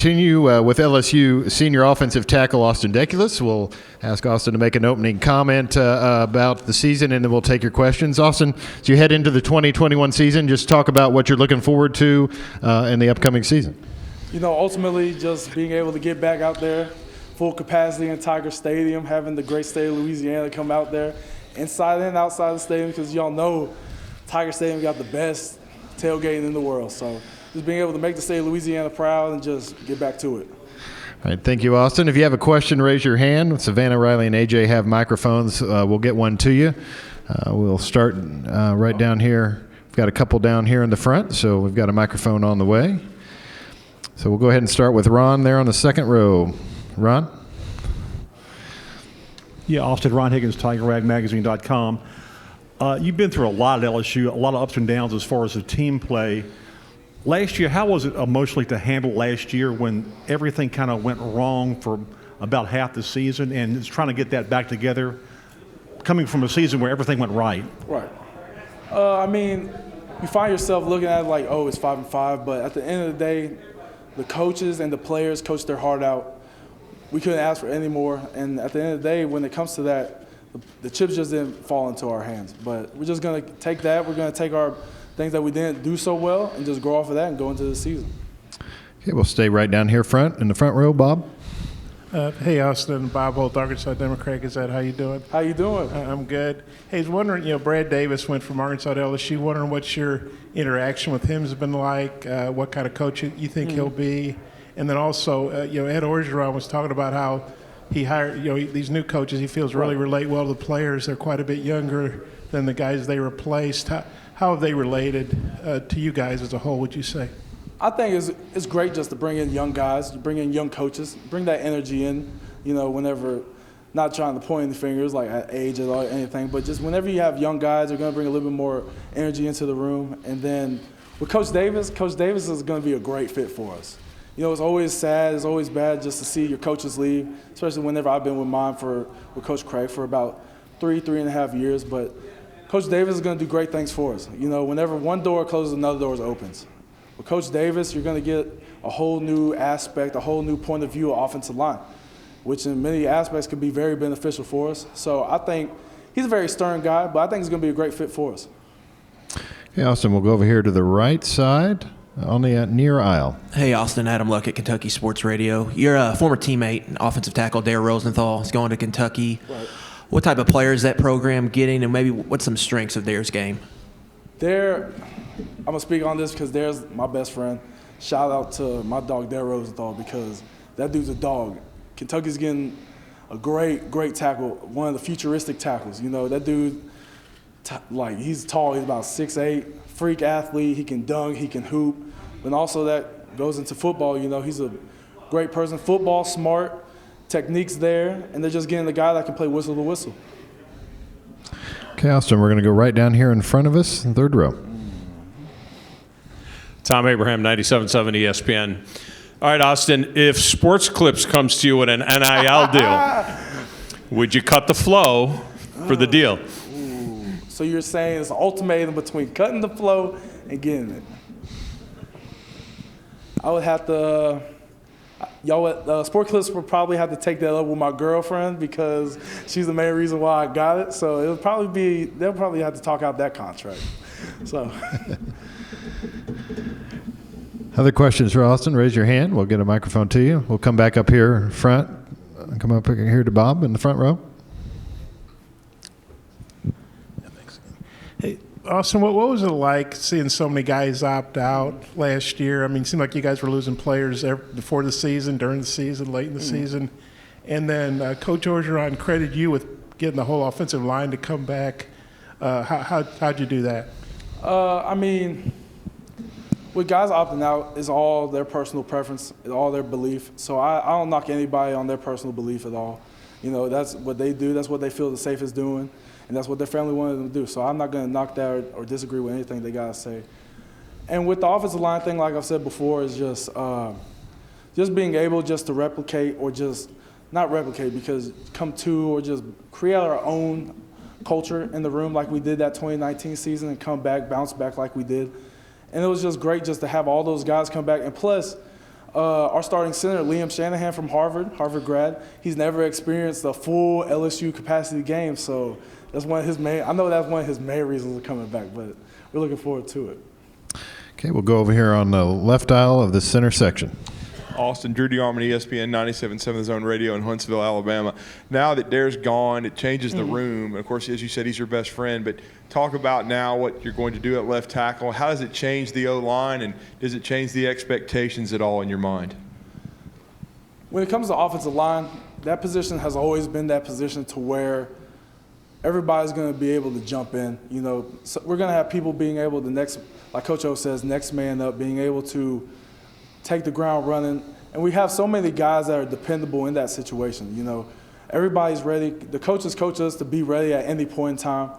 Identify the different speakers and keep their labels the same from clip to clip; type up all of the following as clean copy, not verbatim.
Speaker 1: Continue with LSU senior offensive tackle Austin Deculus. We'll ask Austin to make an opening comment about the season, and then we'll take your questions. Austin, as you head into the 2021 season, just talk about what you're looking forward to in the upcoming season.
Speaker 2: You know, ultimately just being able to get back out there, full capacity in Tiger Stadium, having the great state of Louisiana come out there, inside and outside the stadium, because y'all know Tiger Stadium got the best tailgating in the world. So just being able to make the state of Louisiana proud and just get back to it.
Speaker 1: All right, thank you, Austin. If you have a question, raise your hand. Savannah, Riley, and AJ have microphones. We'll get one to you. We'll start right down here. We've got a couple down here in the front, so we've got a microphone on the way. So we'll go ahead and start with Ron there on the second row. Ron?
Speaker 3: Yeah, Austin, Ron Higgins, TigerRagMagazine.com. You've been through a lot at LSU, a lot of ups and downs as far as the team play. Last year, how was it emotionally to handle last year when everything kind of went wrong for about half the season, and it's trying to get that back together, coming from a season where everything went right?
Speaker 2: Right. I mean, you find yourself looking at it like, oh, it's 5-5, but at the end of the day, the coaches and the players coached their heart out. We couldn't ask for any more, and at the end of the day, when it comes to that, the chips just didn't fall into our hands. But we're just going to take that. We're going to take our things that we didn't do so well and just grow off of that and go into the season.
Speaker 1: Okay, we'll stay right down here in the front row. Bob?
Speaker 4: Hey, Austin. Bob Holt, Arkansas Democrat Gazette. How you doing?
Speaker 2: How you doing?
Speaker 4: I'm good. Hey, I was wondering, Brad Davis went from Arkansas to LSU. Wondering what your interaction with him has been like, what kind of coach you think he'll be. And then also, Ed Orgeron was talking about how he hired, these new coaches, he feels really relate well to the players. They're quite a bit younger than the guys they replaced. How have they related to you guys as a whole, would you say?
Speaker 2: I think it's great just to bring in young guys, bring in young coaches, bring that energy in, whenever, not trying to point any fingers like at age or anything, but just whenever you have young guys, they're going to bring a little bit more energy into the room. And then with Coach Davis is going to be a great fit for us. It's always sad, it's always bad just to see your coaches leave, especially whenever I've been with mine with Coach Craig for about 3.5 years. But Coach Davis is going to do great things for us. Whenever one door closes, another door opens. With Coach Davis, you're going to get a whole new aspect, a whole new point of view of offensive line, which in many aspects could be very beneficial for us. So I think he's a very stern guy, but I think he's going to be a great fit for us.
Speaker 1: Okay, Austin, we'll go over here to the right side on the near aisle.
Speaker 5: Hey, Austin, Adam Luck at Kentucky Sports Radio. You're a former teammate, offensive tackle Dare Rosenthal is going to Kentucky.
Speaker 2: Right.
Speaker 5: What type of player is that program getting, and maybe what's some strengths of Dare's game?
Speaker 2: I'm going to speak on this because Dare's my best friend. Shout out to my dog, Dare Rosenthal, because that dude's a dog. Kentucky's getting a great tackle, one of the futuristic tackles. That dude, he's tall. He's about 6'8", freak athlete. He can dunk, he can hoop. And also that goes into football. He's a great person. Football, smart, techniques there, and they're just getting the guy that can play whistle to whistle.
Speaker 1: Okay, Austin, we're going to go right down here in front of us, in third row.
Speaker 6: Tom Abraham, 97.7 ESPN. All right, Austin, if Sports Clips comes to you with an NIL deal, would you cut the flow for the deal?
Speaker 2: So you're saying it's an ultimatum between cutting the flow and getting it. I would have to Sport Clips would probably have to take that up with my girlfriend because she's the main reason why I got it. So they'll probably have to talk out that contract. So.
Speaker 1: Other questions for Austin? Raise your hand. We'll get a microphone to you. We'll come back up here front. Come up here to Bob in the front row.
Speaker 4: Hey, Austin, what was it like seeing so many guys opt out last year? I mean, it seemed like you guys were losing players before the season, during the season, late in the season. And then Coach Orgeron credited you with getting the whole offensive line to come back. How'd you do that?
Speaker 2: With guys opting out, it's all their personal preference, it's all their belief. So I don't knock anybody on their personal belief at all. That's what they do. That's what they feel the safest doing, and that's what their family wanted them to do. So I'm not going to knock that or disagree with anything they got to say. And with the offensive line thing, like I've said before, is just being able just to replicate or just not replicate because come to or just create our own culture in the room like we did that 2019 season and bounce back like we did. And it was just great just to have all those guys come back. And plus, Our starting center, Liam Shanahan from Harvard grad, he's never experienced a full LSU capacity game, so that's one of his main. I know that's one of his main reasons for coming back, but we're looking forward to it.
Speaker 1: Okay, we'll go over here on the left aisle of the center section.
Speaker 7: Austin, Drew DeArmond, ESPN 97.7 The Zone Radio in Huntsville, Alabama. Now that Dare's gone, it changes the room. Of course, as you said, he's your best friend. But talk about now what you're going to do at left tackle. How does it change the O-line, and does it change the expectations at all in your mind?
Speaker 2: When it comes to offensive line, that position has always been that position to where everybody's going to be able to jump in. You know, so we're going to have people being able to like Coach O says, next man up, being able to take the ground running. And we have so many guys that are dependable in that situation. You know, everybody's ready. The coaches coach us to be ready at any point in time.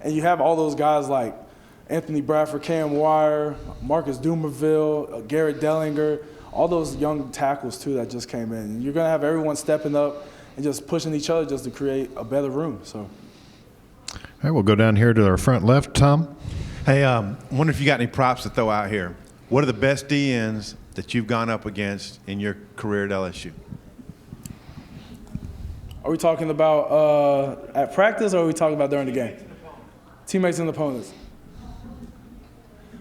Speaker 2: And you have all those guys like Anthony Bradford, Cam Wire, Marcus Dumerville, Garrett Dellinger, all those young tackles too that just came in. And you're going to have everyone stepping up and just pushing each other just to create a better room. So.
Speaker 1: All right, we'll go down here to our front left. Tom?
Speaker 8: Hey, wonder if you got any props to throw out here. What are the best DNs that you've gone up against in your career at LSU?
Speaker 2: Are we talking about at practice, or are we talking about during the game? Teammates and opponents.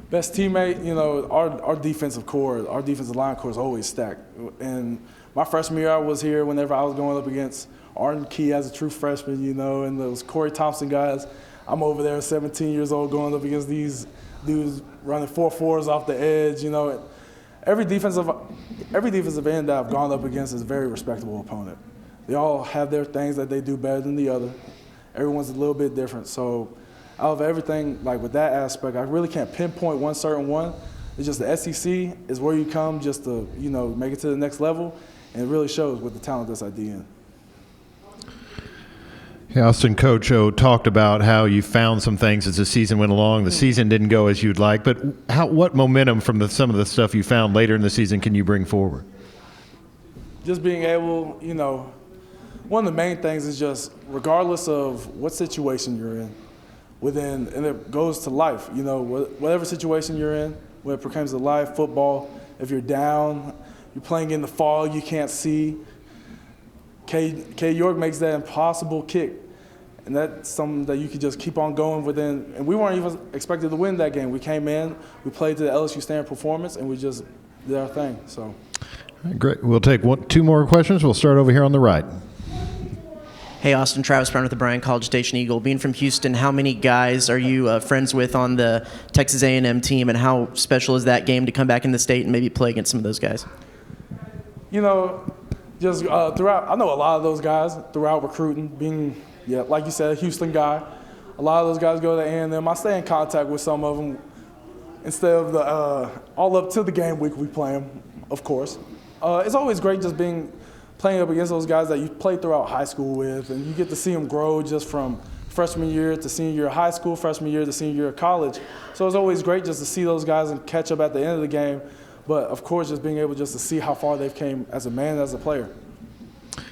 Speaker 2: Best teammate, you know, our defensive core, our defensive line core is always stacked. And my freshman year I was here whenever I was going up against Arden Key as a true freshman, you know, and those Corey Thompson guys. I'm over there 17 years old going up against these dudes running 4.4s off the edge, you know. Every defensive end that I've gone up against is a very respectable opponent. They all have their things that they do better than the other. Everyone's a little bit different. So out of everything, like with that aspect, I really can't pinpoint one certain one. It's just the SEC is where you come just to, you know, make it to the next level, and it really shows with the talent that's at the end.
Speaker 1: Yeah, Austin, Coach O talked about how you found some things as the season went along. The season didn't go as you'd like, but what momentum from some of the stuff you found later in the season can you bring forward?
Speaker 2: Just being able, you know, one of the main things is just regardless of what situation you're in, and it goes to life, you know, whatever situation you're in, when it pertains to life, football, if you're down, you're playing in the fall, you can't see, K. York makes that impossible kick. And that's something that you could just keep on going within. And we weren't even expected to win that game. We came in, we played to the LSU standard performance, and we just did our thing. So.
Speaker 1: All right, great. We'll take two more questions. We'll start over here on the right.
Speaker 9: Hey, Austin, Travis Brown with the Bryan College Station Eagle. Being from Houston, how many guys are you friends with on the Texas A&M team, and how special is that game to come back in the state and maybe play against some of those guys?
Speaker 2: You know, just throughout, I know a lot of those guys throughout recruiting, being, yeah, like you said, a Houston guy. A lot of those guys go to A&M. I stay in contact with some of them instead of the all up to the game week we play them, of course. It's always great just playing up against those guys that you played throughout high school with, and you get to see them grow just from freshman year to senior year of high school, freshman year to senior year of college. So it's always great just to see those guys and catch up at the end of the game. But, of course, just being able just to see how far they've came as a man and as a player.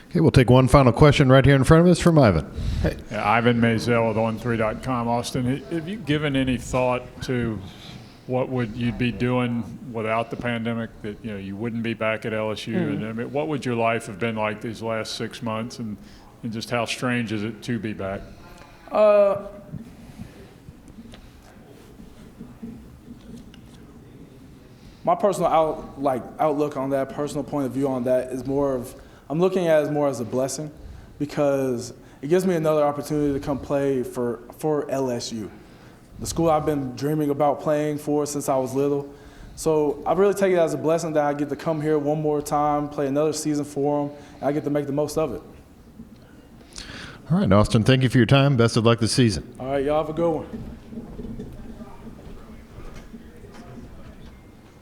Speaker 1: Okay, we'll take one final question right here in front of us from Ivan.
Speaker 10: Hey. Yeah, Ivan Mazel with On3.com. Austin, have you given any thought to what would you be doing without the pandemic, that you wouldn't be back at LSU? And I mean, what would your life have been like these last 6 months, and just how strange is it to be back?
Speaker 2: My personal outlook on that, personal point of view on that is I'm looking at it as more as a blessing, because it gives me another opportunity to come play for LSU, the school I've been dreaming about playing for since I was little. So I really take it as a blessing that I get to come here one more time, play another season for them, and I get to make the most of it.
Speaker 1: All right, Austin, thank you for your time. Best of luck this season.
Speaker 2: All right, y'all have a good one.